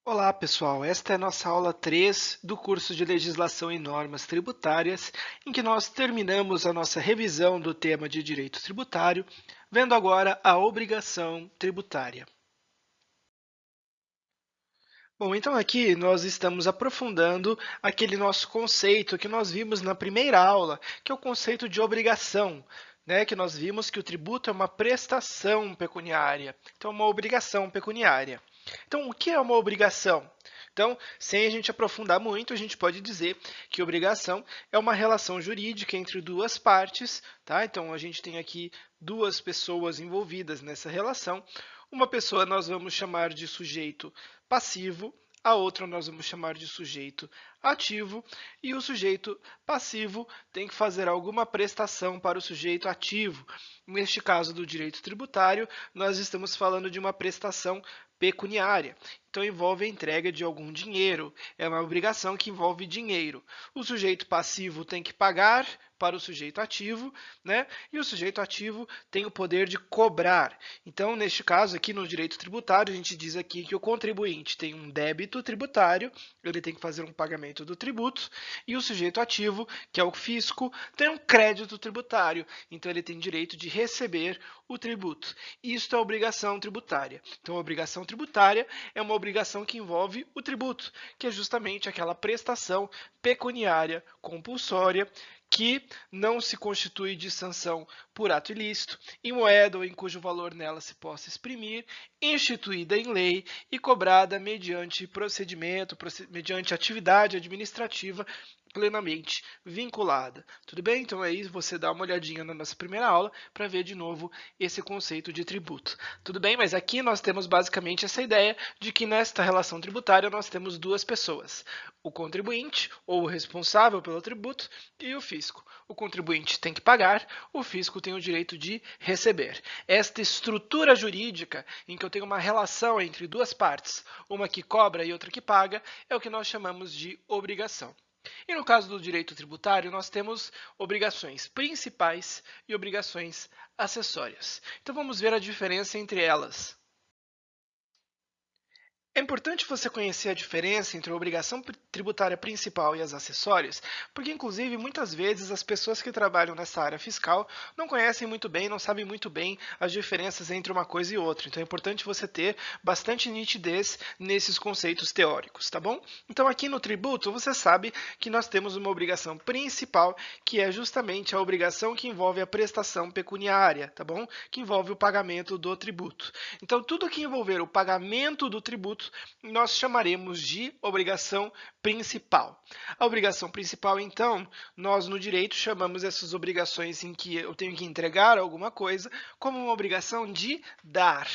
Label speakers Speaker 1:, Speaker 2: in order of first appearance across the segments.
Speaker 1: Olá, pessoal. Esta é a nossa aula 3 do curso de Legislação e Normas Tributárias, em que nós terminamos a nossa revisão do tema de direito tributário, vendo agora a obrigação tributária. Bom, então aqui nós estamos aprofundando aquele nosso conceito que nós vimos na primeira aula, que é o conceito de obrigação, né? Que nós vimos que o tributo é uma prestação pecuniária, então uma obrigação pecuniária. Então, o que é uma obrigação? Então, sem a gente aprofundar muito, a gente pode dizer que obrigação é uma relação jurídica entre duas partes, tá? Então, a gente tem aqui duas pessoas envolvidas nessa relação. Uma pessoa nós vamos chamar de sujeito passivo, a outra nós vamos chamar de sujeito ativo, e o sujeito passivo tem que fazer alguma prestação para o sujeito ativo. Neste caso do direito tributário, nós estamos falando de uma prestação pecuniária. Então, envolve a entrega de algum dinheiro. É uma obrigação que envolve dinheiro. O sujeito passivo tem que pagar para o sujeito ativo, né? E o sujeito ativo tem o poder de cobrar. Então, neste caso aqui no direito tributário, a gente diz aqui que o contribuinte tem um débito tributário, ele tem que fazer um pagamento do tributo, e o sujeito ativo, que é o fisco, tem um crédito tributário, então ele tem direito de receber o tributo. Isto é obrigação tributária. Então, a obrigação tributária é uma obrigação que envolve o tributo, que é justamente aquela prestação pecuniária compulsória que não se constitui de sanção por ato ilícito, em moeda ou em cujo valor nela se possa exprimir, instituída em lei e cobrada mediante procedimento, mediante atividade administrativa plenamente vinculada. Tudo bem? Então aí você dá uma olhadinha na nossa primeira aula para ver de novo esse conceito de tributo. Tudo bem? Mas aqui nós temos basicamente essa ideia de que nesta relação tributária nós temos duas pessoas, o contribuinte, ou o responsável pelo tributo, e o fisco. O contribuinte tem que pagar, o fisco tem o direito de receber. Esta estrutura jurídica, em que eu tenho uma relação entre duas partes, uma que cobra e outra que paga, é o que nós chamamos de obrigação. E no caso do direito tributário, nós temos obrigações principais e obrigações acessórias. Então vamos ver a diferença entre elas. É importante você conhecer a diferença entre a obrigação tributária principal e as acessórias, porque, inclusive, muitas vezes as pessoas que trabalham nessa área fiscal não conhecem muito bem, não sabem muito bem as diferenças entre uma coisa e outra. Então, é importante você ter bastante nitidez nesses conceitos teóricos, tá bom? Então, aqui no tributo, você sabe que nós temos uma obrigação principal, que é justamente a obrigação que envolve a prestação pecuniária, tá bom? Que envolve o pagamento do tributo. Então, tudo que envolver o pagamento do tributo, nós chamaremos de obrigação principal. A obrigação principal, então, nós no direito chamamos essas obrigações em que eu tenho que entregar alguma coisa como uma obrigação de dar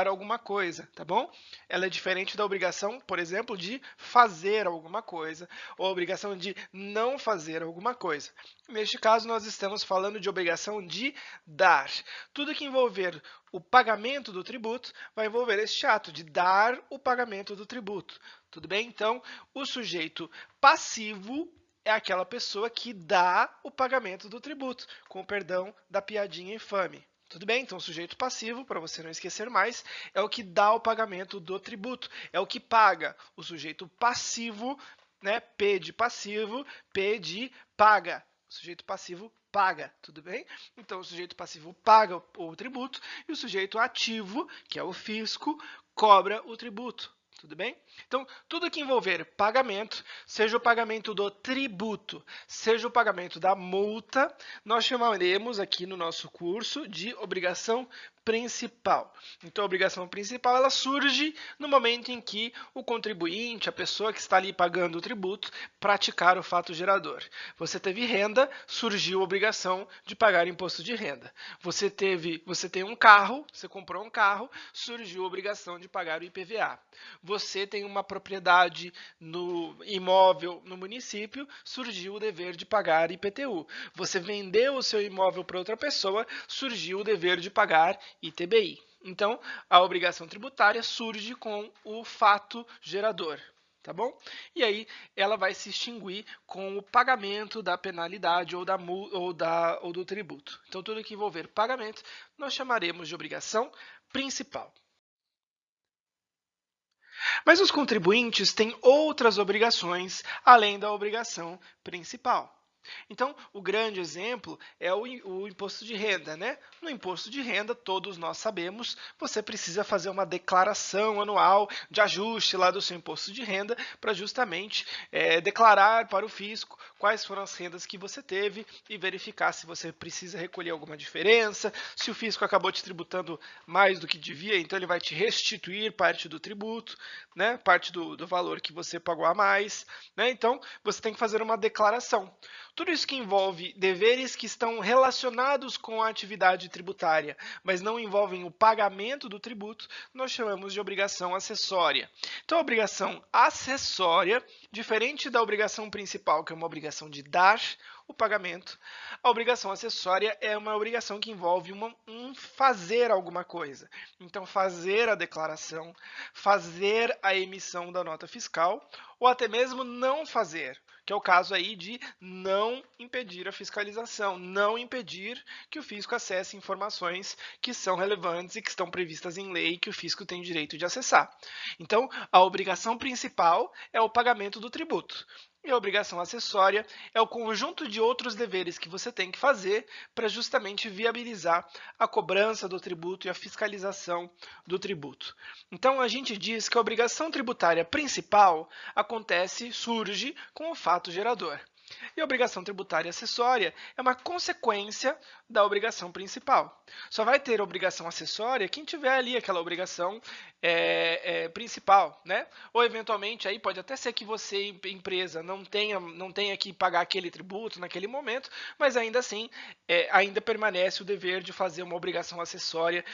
Speaker 1: alguma coisa, tá bom? Ela é diferente da obrigação, por exemplo, de fazer alguma coisa, ou a obrigação de não fazer alguma coisa. Neste caso, nós estamos falando de obrigação de dar. Tudo que envolver o pagamento do tributo vai envolver este ato de dar o pagamento do tributo. Tudo bem? Então, o sujeito passivo é aquela pessoa que dá o pagamento do tributo, com o perdão da piadinha infame. Tudo bem? Então, o sujeito passivo, para você não esquecer mais, é o que dá o pagamento do tributo, é o que paga. O sujeito passivo, né? P de passivo, P de paga. O sujeito passivo paga, tudo bem? Então, o sujeito passivo paga o tributo e o sujeito ativo, que é o fisco, cobra o tributo. Tudo bem? Então, tudo que envolver pagamento, seja o pagamento do tributo, seja o pagamento da multa, nós chamaremos aqui no nosso curso de obrigação principal. Então, a obrigação principal ela surge no momento em que o contribuinte, a pessoa que está ali pagando o tributo, praticar o fato gerador. Você teve renda, surgiu a obrigação de pagar imposto de renda. Você tem um carro, você comprou um carro, surgiu a obrigação de pagar o IPVA. Você tem uma propriedade no imóvel no município, surgiu o dever de pagar IPTU. Você vendeu o seu imóvel para outra pessoa, surgiu o dever de pagar ITBI. Então, a obrigação tributária surge com o fato gerador. Tá bom? E aí ela vai se extinguir com o pagamento da penalidade ou do tributo. Então, tudo que envolver pagamento, nós chamaremos de obrigação principal. Mas os contribuintes têm outras obrigações além da obrigação principal. Então, o grande exemplo é o imposto de renda, né? No imposto de renda, todos nós sabemos, você precisa fazer uma declaração anual de ajuste lá do seu imposto de renda para justamente declarar para o fisco quais foram as rendas que você teve e verificar se você precisa recolher alguma diferença, se o fisco acabou te tributando mais do que devia, então ele vai te restituir parte do tributo, né? Parte do valor que você pagou a mais, né? Então, você tem que fazer uma declaração. Tudo isso que envolve deveres que estão relacionados com a atividade tributária, mas não envolvem o pagamento do tributo, nós chamamos de obrigação acessória. Então, a obrigação acessória, diferente da obrigação principal, que é uma obrigação de dar o pagamento, a obrigação acessória é uma obrigação que envolve fazer alguma coisa. Então, fazer a declaração, fazer a emissão da nota fiscal, ou até mesmo não fazer, que é o caso aí de não impedir a fiscalização, não impedir que o fisco acesse informações que são relevantes e que estão previstas em lei que o fisco tem o direito de acessar. Então, a obrigação principal é o pagamento do tributo. E a obrigação acessória é o conjunto de outros deveres que você tem que fazer para justamente viabilizar a cobrança do tributo e a fiscalização do tributo. Então, a gente diz que a obrigação tributária principal surge com o fato gerador. E a obrigação tributária acessória é uma consequência da obrigação principal. Só vai ter obrigação acessória quem tiver ali aquela obrigação principal, né? Ou eventualmente aí pode até ser que você, empresa, não tenha que pagar aquele tributo naquele momento, mas ainda assim ainda permanece o dever de fazer uma obrigação acessória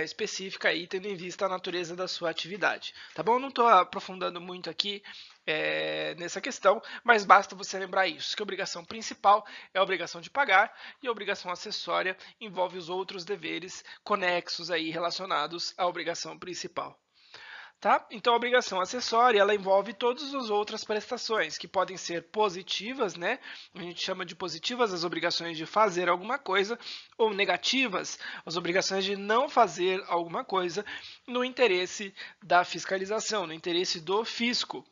Speaker 1: específica aí, tendo em vista a natureza da sua atividade. Tá bom? Não estou aprofundando muito aqui nessa questão, mas basta você lembrar isso, que a obrigação principal é a obrigação de pagar e a obrigação acessória envolve os outros deveres conexos aí relacionados à obrigação principal. Tá? Então, a obrigação acessória ela envolve todas as outras prestações, que podem ser positivas, né? A gente chama de positivas as obrigações de fazer alguma coisa, ou negativas, as obrigações de não fazer alguma coisa, no interesse da fiscalização, no interesse do fisco.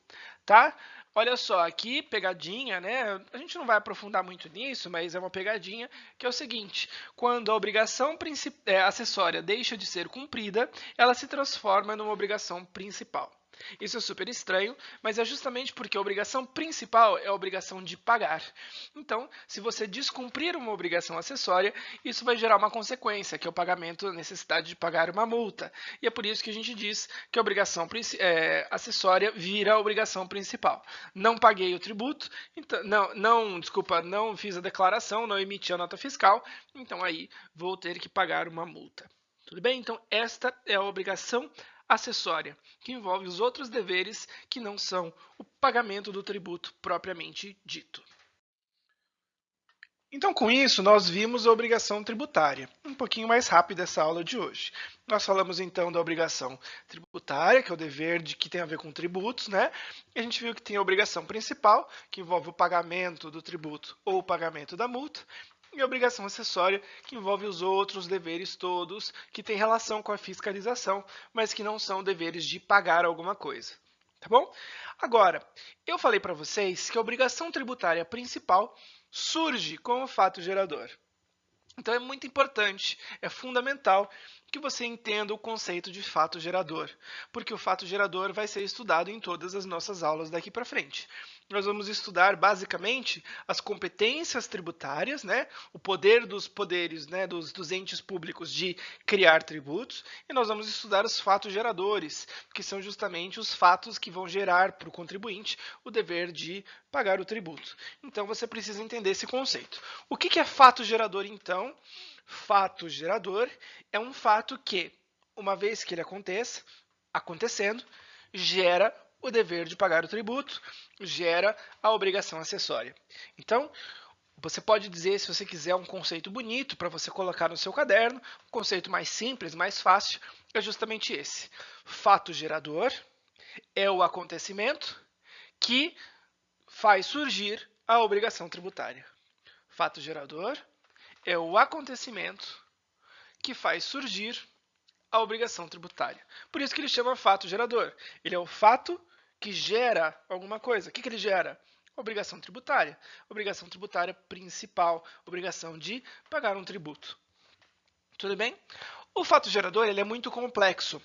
Speaker 1: Tá? Olha só, aqui pegadinha, né? A gente não vai aprofundar muito nisso, mas é uma pegadinha que é o seguinte: quando a obrigação acessória deixa de ser cumprida, ela se transforma numa obrigação principal. Isso é super estranho, mas é justamente porque a obrigação principal é a obrigação de pagar. Então, se você descumprir uma obrigação acessória, isso vai gerar uma consequência, que é o pagamento, a necessidade de pagar uma multa. E é por isso que a gente diz que a obrigação acessória vira a obrigação principal. Não paguei o tributo, então, não fiz a declaração, não emiti a nota fiscal, então aí vou ter que pagar uma multa. Tudo bem? Então, esta é a obrigação acessória, que envolve os outros deveres que não são o pagamento do tributo propriamente dito. Então, com isso, nós vimos a obrigação tributária. Um pouquinho mais rápido essa aula de hoje. Nós falamos, então, da obrigação tributária, que é o dever que tem a ver com tributos, né? E a gente viu que tem a obrigação principal, que envolve o pagamento do tributo ou o pagamento da multa, e a obrigação acessória, que envolve os outros deveres todos que têm relação com a fiscalização, mas que não são deveres de pagar alguma coisa. Tá bom? Agora, eu falei para vocês que a obrigação tributária principal surge com o fato gerador. Então é muito importante, é fundamental que você entenda o conceito de fato gerador, porque o fato gerador vai ser estudado em todas as nossas aulas daqui para frente. Nós vamos estudar basicamente as competências tributárias, né, o poder dos poderes, né, dos entes públicos de criar tributos, e nós vamos estudar os fatos geradores, que são justamente os fatos que vão gerar para o contribuinte o dever de pagar o tributo. Então você precisa entender esse conceito. O que é fato gerador, então? Fato gerador é um fato que, uma vez que ele acontecendo, gera o dever de pagar o tributo, gera a obrigação acessória. Então, você pode dizer, se você quiser, um conceito bonito para você colocar no seu caderno, um conceito mais simples, mais fácil, é justamente esse. Fato gerador é o acontecimento que faz surgir a obrigação tributária. Fato gerador é o acontecimento que faz surgir a obrigação tributária. Por isso que ele chama fato gerador. Ele é o fato que gera alguma coisa. O que ele gera? Obrigação tributária. Obrigação tributária principal, obrigação de pagar um tributo. Tudo bem? O fato gerador ele é muito complexo,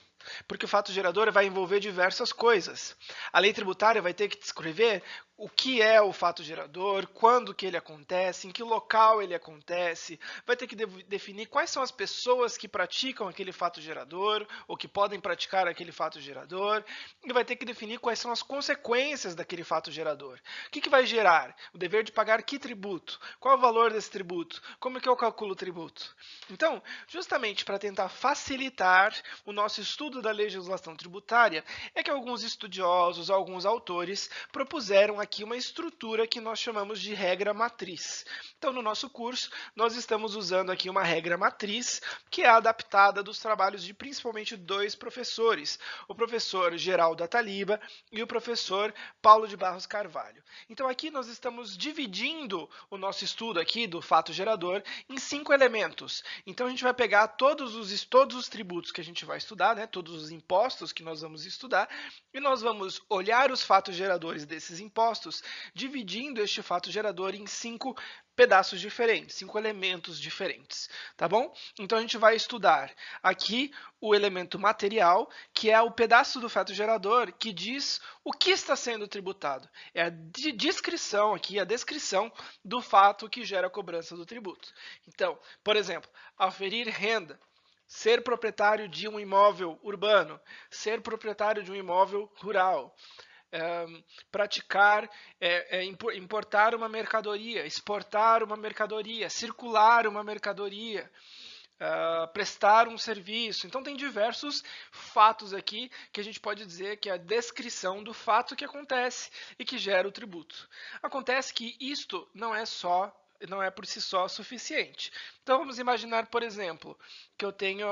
Speaker 1: porque o fato gerador vai envolver diversas coisas. A lei tributária vai ter que descrever o que é o fato gerador, quando que ele acontece, em que local ele acontece, vai ter que definir quais são as pessoas que praticam aquele fato gerador, ou que podem praticar aquele fato gerador, e vai ter que definir quais são as consequências daquele fato gerador. O que vai gerar? O dever de pagar que tributo? Qual é o valor desse tributo? Como é que eu calculo o tributo? Então, justamente para tentar facilitar o nosso estudo da legislação tributária, é que alguns estudiosos, alguns autores, propuseram aqui uma estrutura que nós chamamos de regra matriz. Então, no nosso curso, nós estamos usando aqui uma regra matriz que é adaptada dos trabalhos de principalmente dois professores, o professor Geraldo Ataliba e o professor Paulo de Barros Carvalho. Então, aqui nós estamos dividindo o nosso estudo aqui do fato gerador em 5 elementos. Então, a gente vai pegar todos os tributos que a gente vai estudar, né, todos os impostos que nós vamos estudar, e nós vamos olhar os fatos geradores desses impostos, dividindo este fato gerador em 5 pedaços diferentes, 5 elementos diferentes, tá bom? Então a gente vai estudar aqui o elemento material, que é o pedaço do fato gerador que diz o que está sendo tributado. É a descrição aqui, a descrição do fato que gera a cobrança do tributo. Então, por exemplo, aferir renda, ser proprietário de um imóvel urbano, ser proprietário de um imóvel rural, praticar, importar uma mercadoria, exportar uma mercadoria, circular uma mercadoria, prestar um serviço. Então tem diversos fatos aqui que a gente pode dizer que é a descrição do fato que acontece e que gera o tributo. Acontece que isto não é por si só suficiente. Então vamos imaginar, por exemplo, que eu tenho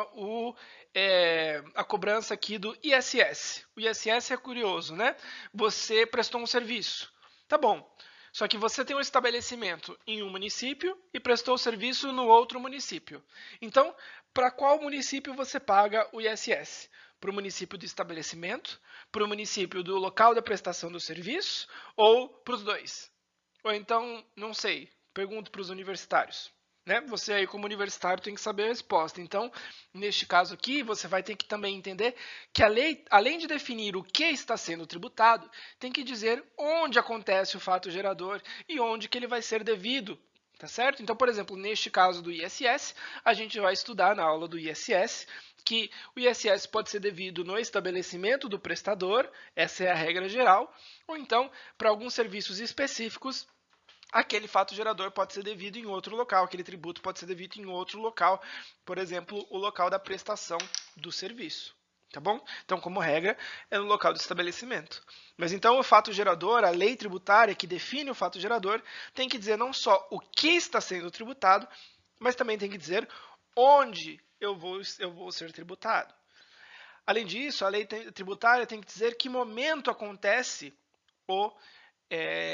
Speaker 1: a cobrança aqui do ISS. O ISS é curioso, né? Você prestou um serviço. Tá bom. Só que você tem um estabelecimento em um município e prestou o serviço no outro município. Então, para qual município você paga o ISS? Para o município do estabelecimento, para o município do local da prestação do serviço ou para os dois? Ou então, não sei, pergunto para os universitários. Né? Você aí como universitário tem que saber a resposta. Então, neste caso aqui, você vai ter que também entender que a lei, além de definir o que está sendo tributado, tem que dizer onde acontece o fato gerador e onde que ele vai ser devido. Tá certo? Então, por exemplo, neste caso do ISS, a gente vai estudar na aula do ISS que o ISS pode ser devido no estabelecimento do prestador, essa é a regra geral, ou então, para alguns serviços específicos, aquele fato gerador pode ser devido em outro local, aquele tributo pode ser devido em outro local, por exemplo, o local da prestação do serviço. Tá bom? Então, como regra, é no local do estabelecimento. Mas então o fato gerador, a lei tributária que define o fato gerador, tem que dizer não só o que está sendo tributado, mas também tem que dizer onde eu vou ser tributado. Além disso, a lei tributária tem que dizer que momento acontece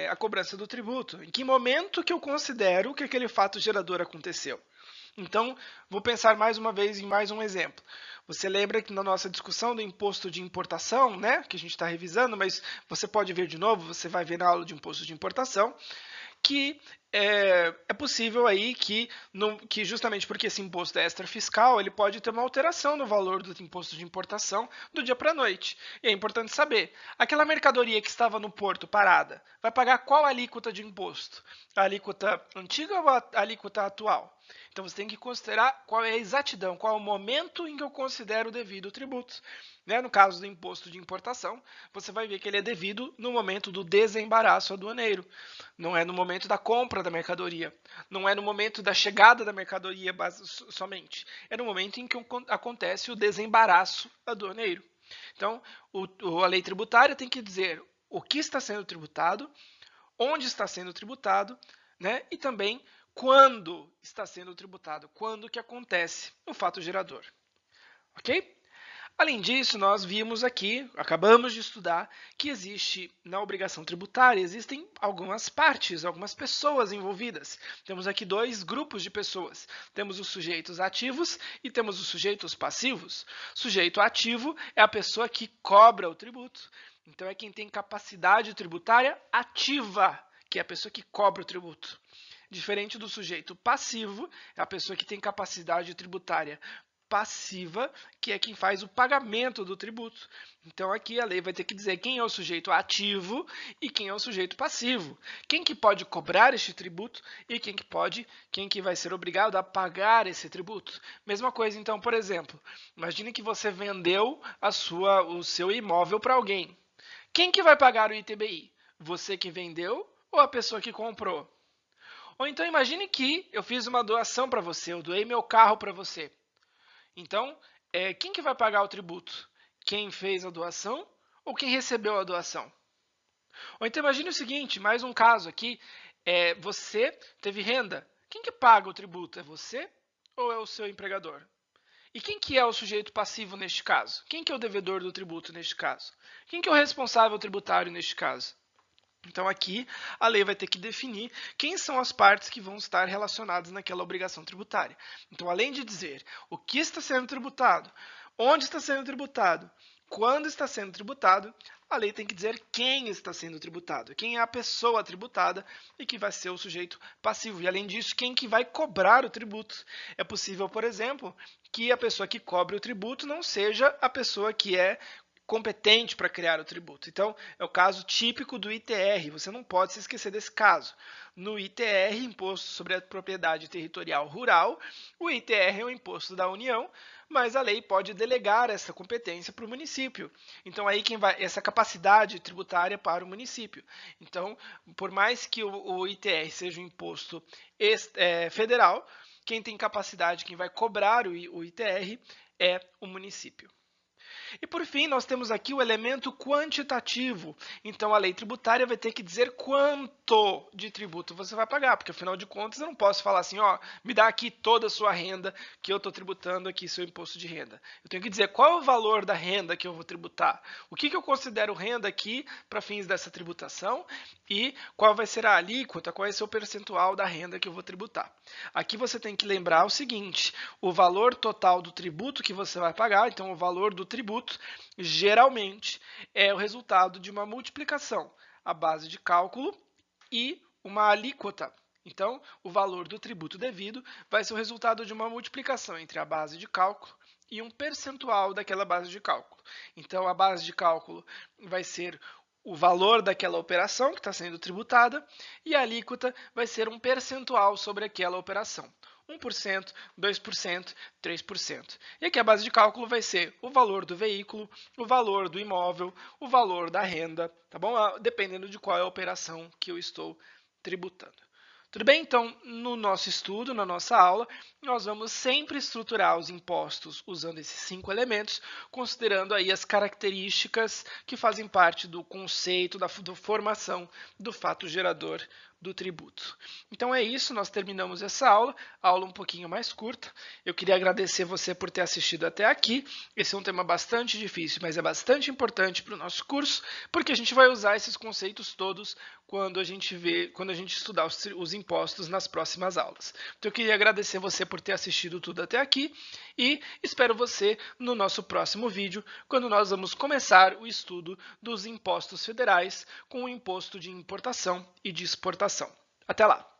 Speaker 1: a cobrança do tributo. Em que momento que eu considero que aquele fato gerador aconteceu? Então, vou pensar mais uma vez em mais um exemplo. Você lembra que na nossa discussão do imposto de importação, né, que a gente está revisando, mas você pode ver de novo, você vai ver na aula de imposto de importação, que é possível aí que justamente porque esse imposto é extrafiscal, ele pode ter uma alteração no valor do imposto de importação do dia para a noite. E é importante saber, aquela mercadoria que estava no porto parada, vai pagar qual alíquota de imposto? A alíquota antiga ou a alíquota atual? Então você tem que considerar qual é a exatidão, qual é o momento em que eu considero devido o tributo. Né? No caso do imposto de importação, você vai ver que ele é devido no momento do desembaraço aduaneiro. Não é no momento da compra da mercadoria. Não é no momento da chegada da mercadoria somente. É no momento em que acontece o desembaraço aduaneiro. Então, a lei tributária tem que dizer o que está sendo tributado, onde está sendo tributado, né? E também quando está sendo tributado, quando que acontece o fato gerador. Ok? Além disso, nós vimos aqui, acabamos de estudar, que existe na obrigação tributária, existem algumas partes, algumas pessoas envolvidas. Temos aqui dois grupos de pessoas. Temos os sujeitos ativos e temos os sujeitos passivos. Sujeito ativo é a pessoa que cobra o tributo. Então, é quem tem capacidade tributária ativa, que é a pessoa que cobra o tributo. Diferente do sujeito passivo, é a pessoa que tem capacidade tributária passiva, que é quem faz o pagamento do tributo. Então, aqui a lei vai ter que dizer quem é o sujeito ativo e quem é o sujeito passivo. Quem que pode cobrar este tributo e quem que vai ser obrigado a pagar esse tributo. Mesma coisa, então, por exemplo, imagine que você vendeu o seu imóvel para alguém. Quem que vai pagar o ITBI? Você que vendeu ou a pessoa que comprou? Ou então imagine que eu fiz uma doação para você, eu doei meu carro para você. Então, quem que vai pagar o tributo? Quem fez a doação ou quem recebeu a doação? Ou então imagine o seguinte, mais um caso aqui, você teve renda. Quem que paga o tributo? É você ou é o seu empregador? E quem que é o sujeito passivo neste caso? Quem que é o devedor do tributo neste caso? Quem que é o responsável tributário neste caso? Então, aqui, a lei vai ter que definir quem são as partes que vão estar relacionadas naquela obrigação tributária. Então, além de dizer o que está sendo tributado, onde está sendo tributado, quando está sendo tributado, a lei tem que dizer quem está sendo tributado, quem é a pessoa tributada e que vai ser o sujeito passivo. E, além disso, quem que vai cobrar o tributo. É possível, por exemplo, que a pessoa que cobre o tributo não seja a pessoa que é competente para criar o tributo. Então, é o caso típico do ITR, você não pode se esquecer desse caso. No ITR, Imposto sobre a Propriedade Territorial Rural, o ITR é o imposto da União, mas a lei pode delegar essa competência para o município. Então, aí quem vai essa capacidade tributária para o município. Então, por mais que o ITR seja um imposto federal, quem tem capacidade, quem vai cobrar o ITR é o município. E por fim, nós temos aqui o elemento quantitativo. Então, a lei tributária vai ter que dizer quanto de tributo você vai pagar, porque afinal de contas eu não posso falar assim, ó, me dá aqui toda a sua renda que eu estou tributando aqui, seu imposto de renda. Eu tenho que dizer qual é o valor da renda que eu vou tributar, o que eu considero renda aqui para fins dessa tributação e qual vai ser a alíquota, qual vai ser o percentual da renda que eu vou tributar. Aqui você tem que lembrar o seguinte, o valor total do tributo que você vai pagar, então o valor do tributo, geralmente é o resultado de uma multiplicação, a base de cálculo e uma alíquota. Então, o valor do tributo devido vai ser o resultado de uma multiplicação entre a base de cálculo e um percentual daquela base de cálculo. Então, a base de cálculo vai ser o valor daquela operação que está sendo tributada e a alíquota vai ser um percentual sobre aquela operação. 1%, 2%, 3%. E aqui a base de cálculo vai ser o valor do veículo, o valor do imóvel, o valor da renda, tá bom? Dependendo de qual é a operação que eu estou tributando. Tudo bem? Então, no nosso estudo, na nossa aula, nós vamos sempre estruturar os impostos usando esses 5 elementos, considerando aí as características que fazem parte do conceito, da formação do fato gerador do tributo. Então é isso, nós terminamos essa aula um pouquinho mais curta. Eu queria agradecer você por ter assistido até aqui. Esse é um tema bastante difícil, mas é bastante importante para o nosso curso, porque a gente vai usar esses conceitos todos quando a gente estudar os impostos nas próximas aulas. Então eu queria agradecer você por ter assistido tudo até aqui e espero você no nosso próximo vídeo, quando nós vamos começar o estudo dos impostos federais com o imposto de importação e de exportação. Até lá!